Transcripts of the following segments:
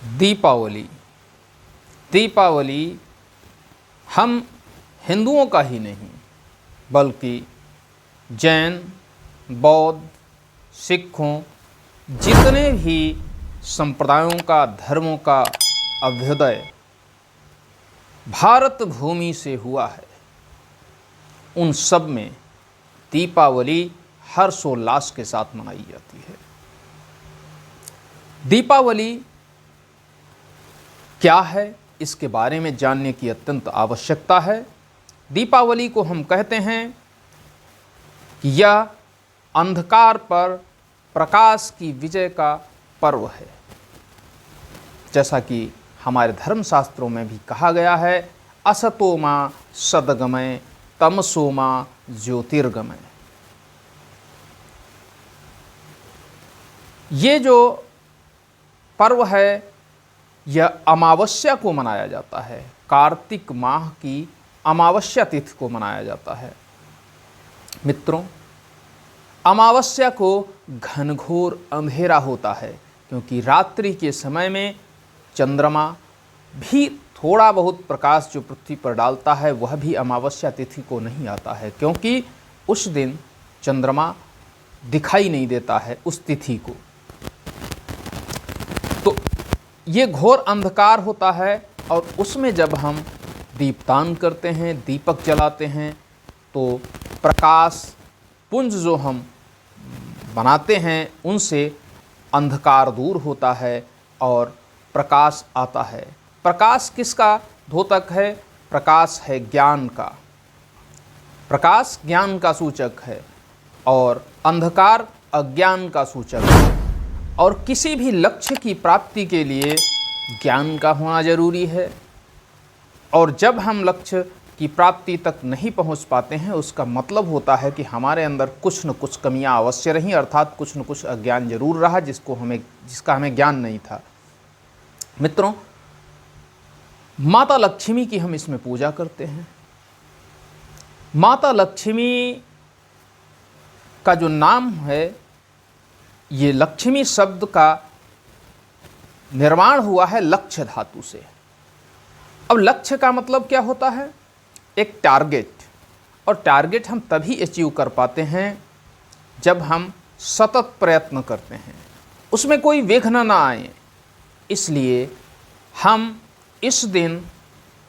दीपावली। दीपावली हम हिंदुओं का ही नहीं बल्कि जैन, बौद्ध, सिखों, जितने भी संप्रदायों का, धर्मों का अभ्युदय भारत भूमि से हुआ है, उन सब में दीपावली हर्षोल्लास के साथ मनाई जाती है। दीपावली क्या है, इसके बारे में जानने की अत्यंत आवश्यकता है। दीपावली को हम कहते हैं कि यह अंधकार पर प्रकाश की विजय का पर्व है। जैसा कि हमारे धर्मशास्त्रों में भी कहा गया है, असतो मा सद्गमय तमसो मा ज्योतिर्गमय। ये जो पर्व है यह अमावस्या को मनाया जाता है, कार्तिक माह की अमावस्या तिथि को मनाया जाता है। मित्रों, अमावस्या को घनघोर अंधेरा होता है क्योंकि रात्रि के समय में चंद्रमा भी थोड़ा बहुत प्रकाश जो पृथ्वी पर डालता है वह भी अमावस्या तिथि को नहीं आता है, क्योंकि उस दिन चंद्रमा दिखाई नहीं देता है उस तिथि को। तो ये घोर अंधकार होता है और उसमें जब हम दीपदान करते हैं, दीपक जलाते हैं, तो प्रकाश पुंज जो हम बनाते हैं उनसे अंधकार दूर होता है और प्रकाश आता है। प्रकाश किसका द्योतक है? प्रकाश है ज्ञान का। प्रकाश ज्ञान का सूचक है और अंधकार अज्ञान का सूचक है। और किसी भी लक्ष्य की प्राप्ति के लिए ज्ञान का होना जरूरी है, और जब हम लक्ष्य की प्राप्ति तक नहीं पहुंच पाते हैं उसका मतलब होता है कि हमारे अंदर कुछ न कुछ कमियां अवश्य रहीं, अर्थात कुछ न कुछ अज्ञान जरूर रहा जिसका हमें ज्ञान नहीं था। मित्रों, माता लक्ष्मी की हम इसमें पूजा करते हैं। माता लक्ष्मी का जो नाम है, ये लक्ष्मी शब्द का निर्माण हुआ है लक्ष्य धातु से। अब लक्ष्य का मतलब क्या होता है? एक टारगेट। और टारगेट हम तभी अचीव कर पाते हैं जब हम सतत प्रयत्न करते हैं, उसमें कोई विघ्न ना आए। इसलिए हम इस दिन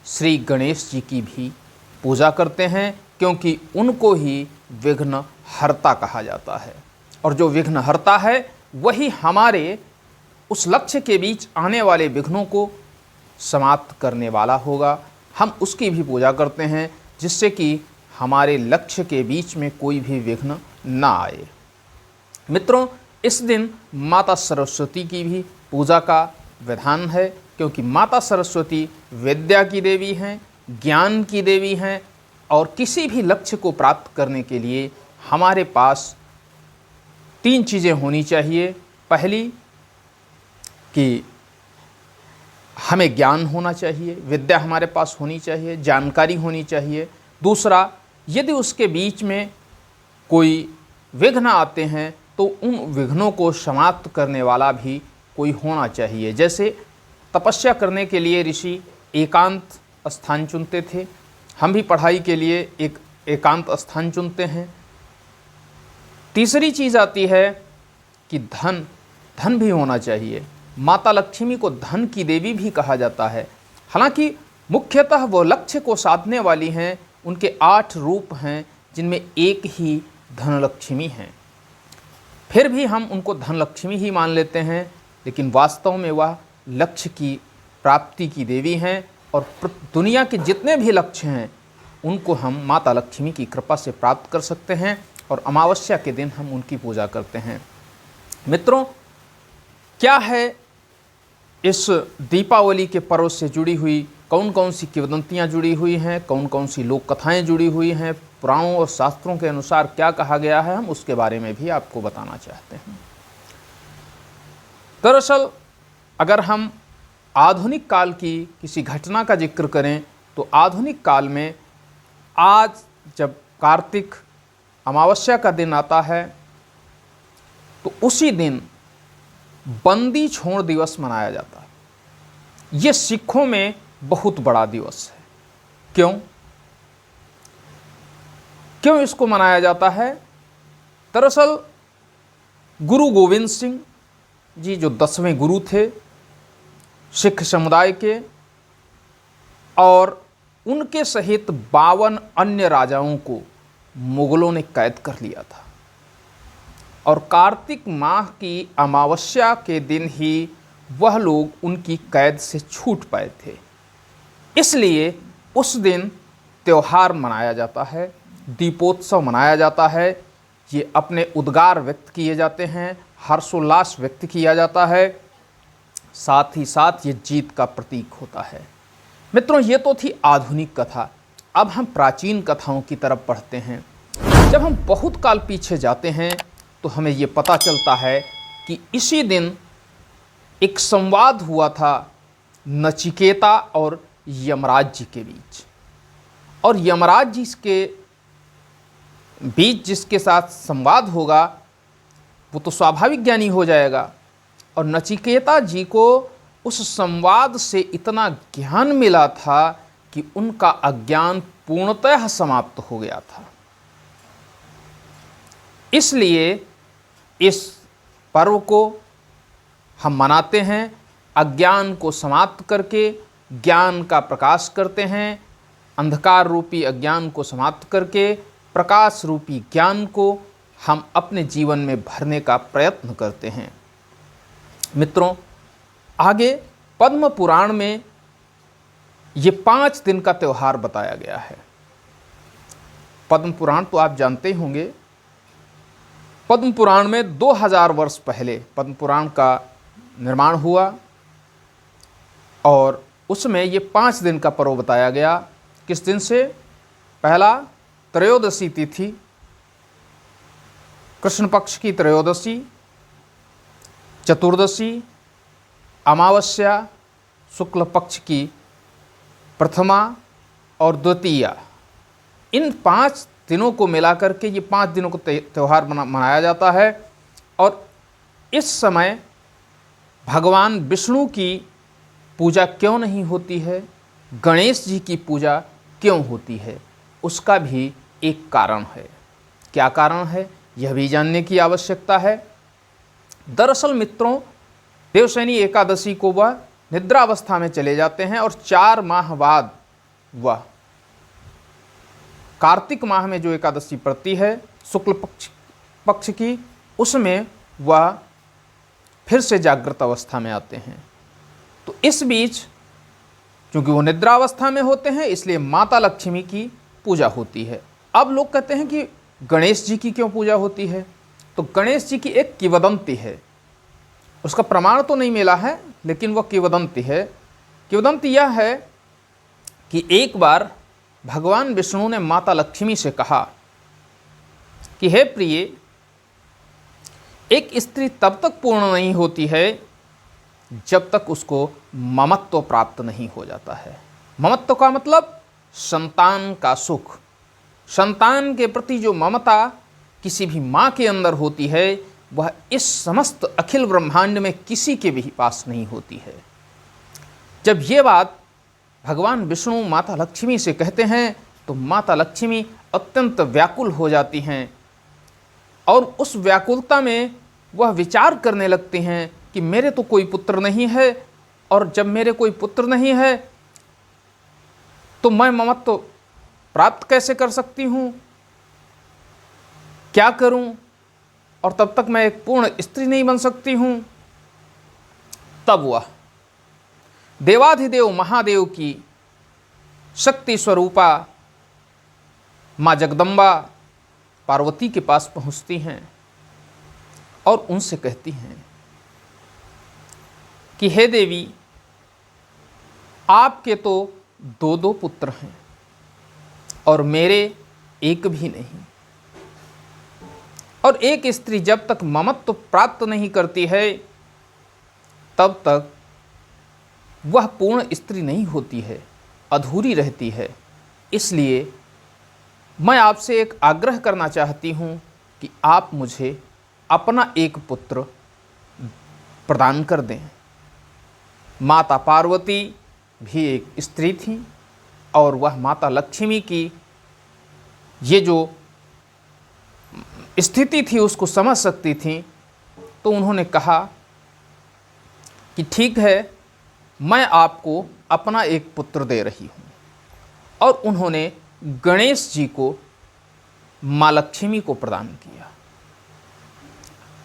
श्री गणेश जी की भी पूजा करते हैं, क्योंकि उनको ही विघ्न हर्ता कहा जाता है। और जो विघ्न हर्ता है वही हमारे उस लक्ष्य के बीच आने वाले विघ्नों को समाप्त करने वाला होगा। हम उसकी भी पूजा करते हैं जिससे कि हमारे लक्ष्य के बीच में कोई भी विघ्न ना आए। मित्रों, इस दिन माता सरस्वती की भी पूजा का विधान है, क्योंकि माता सरस्वती विद्या की देवी हैं, ज्ञान की देवी हैं, और किसी भी लक्ष्य को प्राप्त करने के लिए हमारे पास 3 चीज़ें होनी चाहिए। पहली कि हमें ज्ञान होना चाहिए, विद्या हमारे पास होनी चाहिए, जानकारी होनी चाहिए। दूसरा, यदि उसके बीच में कोई विघ्न आते हैं तो उन विघ्नों को समाप्त करने वाला भी कोई होना चाहिए। जैसे तपस्या करने के लिए ऋषि एकांत स्थान चुनते थे, हम भी पढ़ाई के लिए एक एकांत स्थान चुनते हैं। तीसरी चीज़ आती है कि धन भी होना चाहिए। माता लक्ष्मी को धन की देवी भी कहा जाता है। हालांकि मुख्यतः वो लक्ष्य को साधने वाली हैं। उनके 8 रूप हैं जिनमें एक ही धनलक्ष्मी हैं। फिर भी हम उनको धनलक्ष्मी ही मान लेते हैं, लेकिन वास्तव में वह लक्ष्य की प्राप्ति की देवी हैं। और दुनिया के जितने भी लक्ष्य हैं उनको हम माता लक्ष्मी की कृपा से प्राप्त कर सकते हैं, और अमावस्या के दिन हम उनकी पूजा करते हैं। मित्रों, क्या है इस दीपावली के पर्व से जुड़ी हुई कौन कौन सी किंवदंतियाँ जुड़ी हुई हैं, कौन कौन सी लोक कथाएँ जुड़ी हुई हैं, पुराणों और शास्त्रों के अनुसार क्या कहा गया है, हम उसके बारे में भी आपको बताना चाहते हैं। दरअसल अगर हम आधुनिक काल की किसी घटना का जिक्र करें तो आधुनिक काल में आज जब कार्तिक अमावस्या का दिन आता है तो उसी दिन बंदी छोड़ दिवस मनाया जाता है। ये सिखों में बहुत बड़ा दिवस है। क्यों क्यों इसको मनाया जाता है? दरअसल गुरु गोविंद सिंह जी जो 10वें गुरु थे सिख समुदाय के, और उनके सहित 52 अन्य राजाओं को मुगलों ने कैद कर लिया था, और कार्तिक माह की अमावस्या के दिन ही वह लोग उनकी कैद से छूट पाए थे। इसलिए उस दिन त्यौहार मनाया जाता है, दीपोत्सव मनाया जाता है। ये अपने उद्गार व्यक्त किए जाते हैं, हर्षोल्लास व्यक्त किया जाता है, साथ ही साथ ये जीत का प्रतीक होता है। मित्रों, ये तो थी आधुनिक कथा। अब हम प्राचीन कथाओं की तरफ बढ़ते हैं। जब हम बहुत काल पीछे जाते हैं तो हमें ये पता चलता है कि इसी दिन एक संवाद हुआ था नचिकेता और यमराज जी के बीच, और यमराज जी के बीच जिसके साथ संवाद होगा वो तो स्वाभाविक ज्ञानी हो जाएगा, और नचिकेता जी को उस संवाद से इतना ज्ञान मिला था कि उनका अज्ञान पूर्णतः समाप्त हो गया था। इसलिए इस पर्व को हम मनाते हैं, अज्ञान को समाप्त करके ज्ञान का प्रकाश करते हैं। अंधकार रूपी अज्ञान को समाप्त करके प्रकाश रूपी ज्ञान को हम अपने जीवन में भरने का प्रयत्न करते हैं। मित्रों, आगे पद्म पुराण में ये 5 दिन का त्यौहार बताया गया है। पद्म पुराण तो आप जानते ही होंगे। पद्म पुराण में 2000 वर्ष पहले पद्म पुराण का निर्माण हुआ, और उसमें ये 5 दिन का पर्व बताया गया। किस दिन से? पहला त्रयोदशी तिथि, कृष्ण पक्ष की त्रयोदशी, चतुर्दशी, अमावस्या शुक्ल पक्ष की प्रथमा और द्वितीया। इन 5 दिनों को मिलाकर के ये 5 दिनों को त्यौहार मनाया जाता है। और इस समय भगवान विष्णु की पूजा क्यों नहीं होती है, गणेश जी की पूजा क्यों होती है, उसका भी एक कारण है। क्या कारण है, यह भी जानने की आवश्यकता है। दरअसल मित्रों, देवशयनी एकादशी को वह निद्रावस्था में चले जाते हैं, और 4 माह बाद वह कार्तिक माह में जो एकादशी पड़ती है शुक्ल पक्ष की, उसमें वह फिर से जागृत अवस्था में आते हैं। तो इस बीच क्योंकि वो निद्रावस्था में होते हैं, इसलिए माता लक्ष्मी की पूजा होती है। अब लोग कहते हैं कि गणेश जी की क्यों पूजा होती है? तो गणेश जी की एक किंवदंती है, उसका प्रमाण तो नहीं मिला है, लेकिन वह किंवदंती है। किंवदंती यह है कि एक बार भगवान विष्णु ने माता लक्ष्मी से कहा कि हे प्रिय, एक स्त्री तब तक पूर्ण नहीं होती है जब तक उसको ममत्व प्राप्त नहीं हो जाता है। ममत्व का मतलब संतान का सुख। संतान के प्रति जो ममता किसी भी माँ के अंदर होती है, वह इस समस्त अखिल ब्रह्मांड में किसी के भी पास नहीं होती है। जब ये बात भगवान विष्णु माता लक्ष्मी से कहते हैं तो माता लक्ष्मी अत्यंत व्याकुल हो जाती हैं, और उस व्याकुलता में वह विचार करने लगती हैं कि मेरे तो कोई पुत्र नहीं है, और जब मेरे कोई पुत्र नहीं है तो मैं ममत्व प्राप्त कैसे कर सकती हूँ, क्या करूँ, और तब तक मैं एक पूर्ण स्त्री नहीं बन सकती हूँ। तब वह देवाधिदेव महादेव की शक्ति स्वरूपा माँ जगदम्बा पार्वती के पास पहुँचती हैं और उनसे कहती हैं कि हे देवी, आपके तो 2 पुत्र हैं और मेरे एक भी नहीं, और एक स्त्री जब तक ममत्व प्राप्त नहीं करती है तब तक वह पूर्ण स्त्री नहीं होती है, अधूरी रहती है। इसलिए मैं आपसे एक आग्रह करना चाहती हूँ कि आप मुझे अपना एक पुत्र प्रदान कर दें। माता पार्वती भी एक स्त्री थी और वह माता लक्ष्मी की ये जो स्थिति थी उसको समझ सकती थी। तो उन्होंने कहा कि ठीक है, मैं आपको अपना एक पुत्र दे रही हूँ, और उन्होंने गणेश जी को माँ लक्ष्मी को प्रदान किया।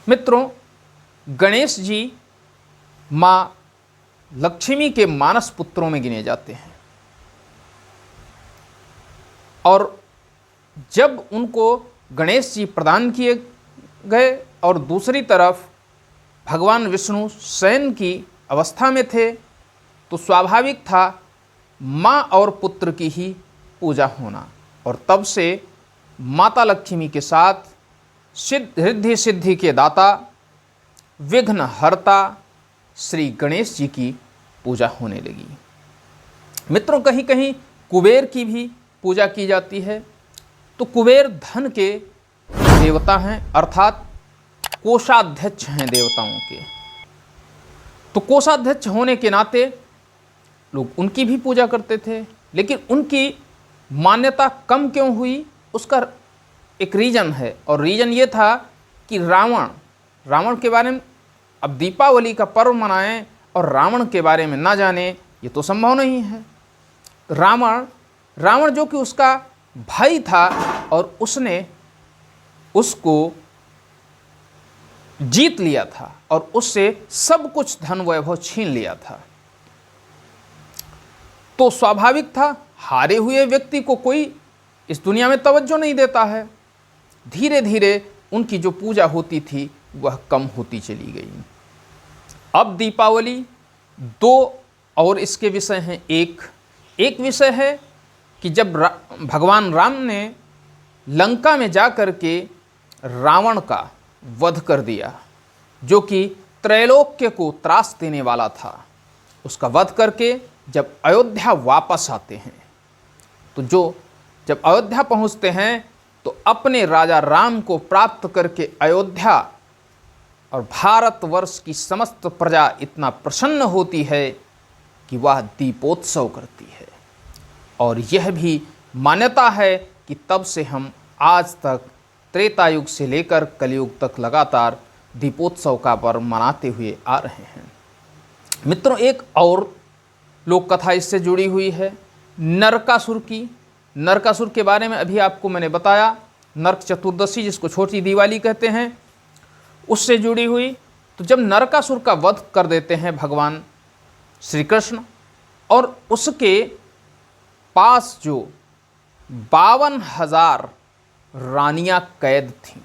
मित्रों, गणेश जी माँ लक्ष्मी के मानस पुत्रों में गिने जाते हैं, और जब उनको गणेश जी प्रदान किए गए और दूसरी तरफ भगवान विष्णु शयन की अवस्था में थे, तो स्वाभाविक था माँ और पुत्र की ही पूजा होना। और तब से माता लक्ष्मी के साथ रिद्धि सिद्धि के दाता, विघ्न हरता श्री गणेश जी की पूजा होने लगी। मित्रों, कहीं कहीं कुबेर की भी पूजा की जाती है। तो कुबेर धन के देवता हैं, अर्थात कोषाध्यक्ष हैं देवताओं के। तो कोषाध्यक्ष होने के नाते लोग उनकी भी पूजा करते थे, लेकिन उनकी मान्यता कम क्यों हुई, उसका एक रीजन है। और रीजन ये था कि रावण के बारे में, अब दीपावली का पर्व मनाएं और रावण के बारे में ना जाने, ये तो संभव नहीं है। रावण जो कि उसका भाई था और उसने उसको जीत लिया था और उससे सब कुछ धन वैभव छीन लिया था। तो स्वाभाविक था हारे हुए व्यक्ति को कोई इस दुनिया में तवज्जो नहीं देता है। धीरे धीरे उनकी जो पूजा होती थी वह कम होती चली गई। अब दीपावली दो और इसके विषय हैं। एक विषय है कि जब भगवान राम ने लंका में जा कर के रावण का वध कर दिया, जो कि त्रैलोक्य को त्रास देने वाला था, उसका वध करके जब अयोध्या वापस आते हैं, तो जब अयोध्या पहुंचते हैं तो अपने राजा राम को प्राप्त करके अयोध्या और भारतवर्ष की समस्त प्रजा इतना प्रसन्न होती है कि वह दीपोत्सव करती है। और यह भी मान्यता है कि तब से हम आज तक त्रेता युग से लेकर कलयुग तक लगातार दीपोत्सव का पर्व मनाते हुए आ रहे हैं। मित्रों, एक और लोक कथा इससे जुड़ी हुई है, नरकासुर की। नरकासुर के बारे में अभी आपको मैंने बताया, नरक चतुर्दशी जिसको छोटी दिवाली कहते हैं, उससे जुड़ी हुई। तो जब नरकासुर का वध कर देते हैं भगवान श्री कृष्ण, और उसके पास जो 52,000 रानियां कैद थीं,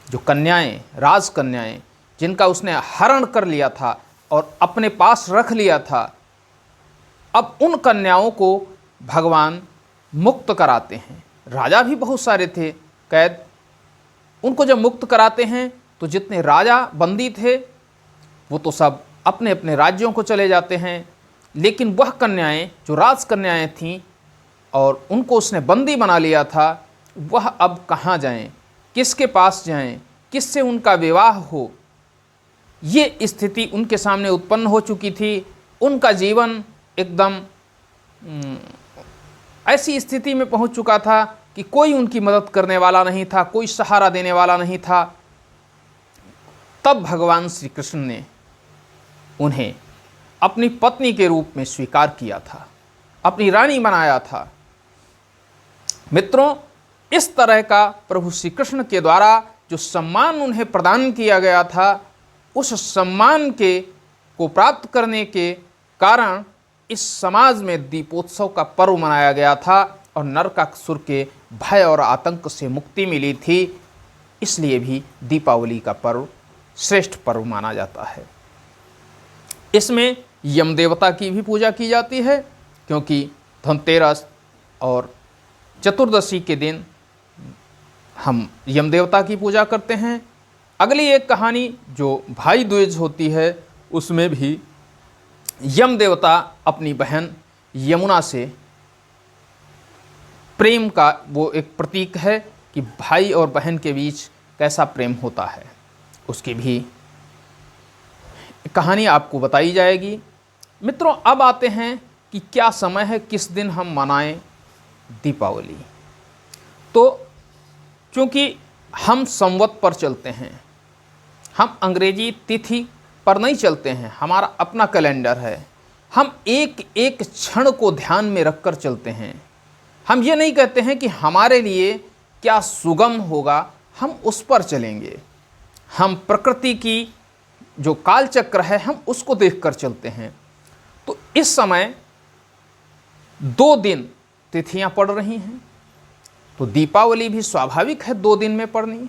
जो कन्याएं, राजकन्याएं, जिनका उसने हरण कर लिया था और अपने पास रख लिया था, अब उन कन्याओं को भगवान मुक्त कराते हैं। राजा भी बहुत सारे थे कैद, उनको जब मुक्त कराते हैं तो जितने राजा बंदी थे वो तो सब अपने अपने राज्यों को चले जाते हैं, लेकिन वह कन्याएं जो राजकन्याएं थीं और उनको उसने बंदी बना लिया था, वह अब कहाँ जाएं, किसके पास जाएं, किससे उनका विवाह हो, ये स्थिति उनके सामने उत्पन्न हो चुकी थी। उनका जीवन एकदम ऐसी स्थिति में पहुंच चुका था कि कोई उनकी मदद करने वाला नहीं था, कोई सहारा देने वाला नहीं था। तब भगवान श्री कृष्ण ने उन्हें अपनी पत्नी के रूप में स्वीकार किया था, अपनी रानी बनाया था। मित्रों, इस तरह का प्रभु श्री कृष्ण के द्वारा जो सम्मान उन्हें प्रदान किया गया था, उस सम्मान को प्राप्त करने के कारण इस समाज में दीपोत्सव का पर्व मनाया गया था और नरकासुर के भय और आतंक से मुक्ति मिली थी। इसलिए भी दीपावली का पर्व श्रेष्ठ पर्व माना जाता है। इसमें यम देवता की भी पूजा की जाती है, क्योंकि धनतेरस और चतुर्दशी के दिन हम यम देवता की पूजा करते हैं। अगली एक कहानी जो भाई दूज होती है, उसमें भी यम देवता अपनी बहन यमुना से प्रेम का वो एक प्रतीक है कि भाई और बहन के बीच कैसा प्रेम होता है, उसकी भी कहानी आपको बताई जाएगी। मित्रों, अब आते हैं कि क्या समय है, किस दिन हम मनाएं दीपावली। तो क्योंकि हम संवत पर चलते हैं, हम अंग्रेजी तिथि पर नहीं चलते हैं, हमारा अपना कैलेंडर है। हम एक एक क्षण को ध्यान में रखकर चलते हैं। हम ये नहीं कहते हैं कि हमारे लिए क्या सुगम होगा, हम उस पर चलेंगे। हम प्रकृति की जो कालचक्र है हम उसको देखकर चलते हैं। तो इस समय 2 दिन तिथियां पड़ रही हैं, तो दीपावली भी स्वाभाविक है 2 दिन में पड़नी।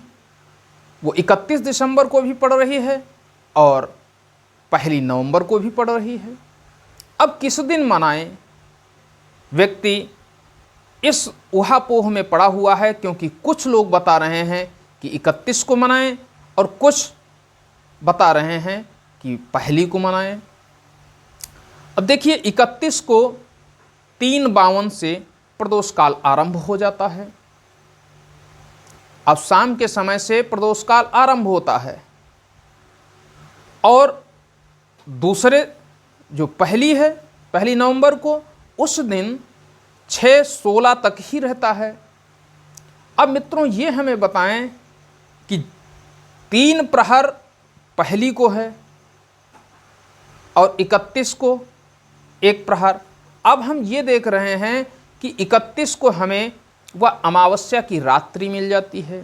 वो 31 दिसंबर को भी पड़ रही है और 1 नवंबर को भी पड़ रही है। अब किस दिन मनाएं, व्यक्ति इस ऊहापोह में पड़ा हुआ है, क्योंकि कुछ लोग बता रहे हैं कि 31 को मनाएं और कुछ बता रहे हैं कि 1 को मनाएं। अब देखिए, 31 को 3:52 से प्रदोष काल आरंभ हो जाता है। अब शाम के समय से प्रदोष काल आरंभ होता है और दूसरे जो 1 नवंबर को, उस दिन 6:16 तक ही रहता है। अब मित्रों, ये हमें बताएं कि 3 प्रहर 1 को है और 31 को 1 प्रहर। अब हम ये देख रहे हैं कि 31 को हमें वह अमावस्या की रात्रि मिल जाती है।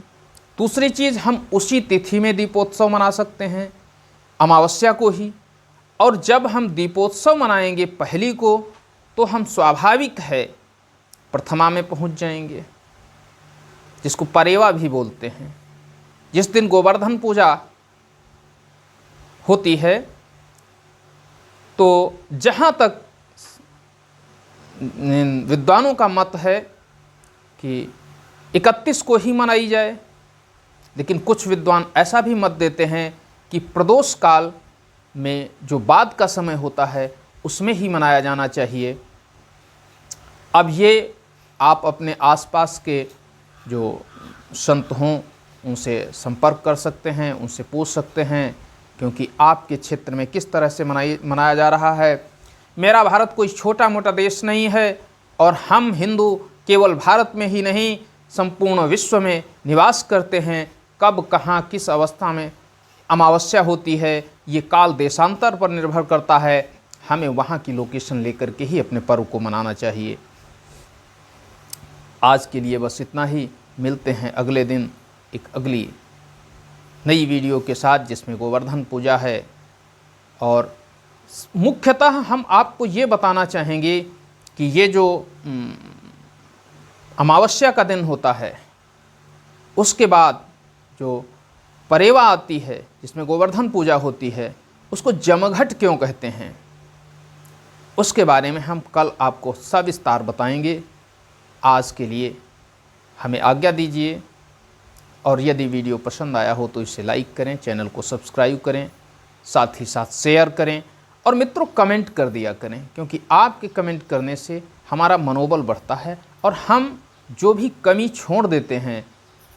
दूसरी चीज़, हम उसी तिथि में दीपोत्सव मना सकते हैं, अमावस्या को ही। और जब हम दीपोत्सव मनाएंगे 1 को, तो हम स्वाभाविक है प्रथमा में पहुंच जाएंगे, जिसको परेवा भी बोलते हैं। जिस दिन गोवर्धन पूजा होती है, तो जहाँ तक विद्वानों का मत है कि 31 को ही मनाई जाए, लेकिन कुछ विद्वान ऐसा भी मत देते हैं कि प्रदोष काल में जो बाद का समय होता है उसमें ही मनाया जाना चाहिए। अब ये आप अपने आसपास के जो संत हों उनसे संपर्क कर सकते हैं, उनसे पूछ सकते हैं, क्योंकि आपके क्षेत्र में किस तरह से मनाया जा रहा है। मेरा भारत कोई छोटा मोटा देश नहीं है और हम हिंदू केवल भारत में ही नहीं संपूर्ण विश्व में निवास करते हैं। कब कहाँ किस अवस्था में अमावस्या होती है ये काल देशांतर पर निर्भर करता है। हमें वहाँ की लोकेशन लेकर के ही अपने पर्व को मनाना चाहिए। आज के लिए बस इतना ही। मिलते हैं अगले दिन एक अगली नई वीडियो के साथ, जिसमें गोवर्धन पूजा है। और मुख्यतः हम आपको ये बताना चाहेंगे कि ये जो अमावस्या का दिन होता है, उसके बाद जो परेवा आती है जिसमें गोवर्धन पूजा होती है, उसको जमघट क्यों कहते हैं, उसके बारे में हम कल आपको सविस्तार बताएंगे। आज के लिए हमें आज्ञा दीजिए, और यदि वीडियो पसंद आया हो तो इसे लाइक करें, चैनल को सब्सक्राइब करें, साथ ही साथ शेयर करें और मित्रों कमेंट कर दिया करें, क्योंकि आपके कमेंट करने से हमारा मनोबल बढ़ता है। और हम जो भी कमी छोड़ देते हैं,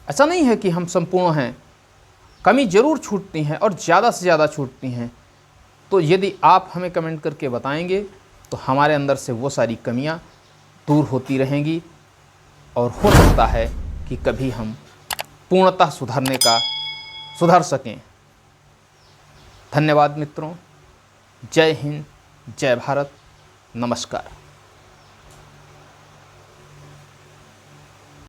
ऐसा नहीं है कि हम संपूर्ण हैं, कमी ज़रूर छूटती हैं और ज़्यादा से ज़्यादा छूटती हैं। तो यदि आप हमें कमेंट करके बताएंगे तो हमारे अंदर से वो सारी कमियां दूर होती रहेंगी और हो सकता है कि कभी हम पूर्णतः सुधर सकें। धन्यवाद मित्रों। जय हिंद, जय भारत, नमस्कार।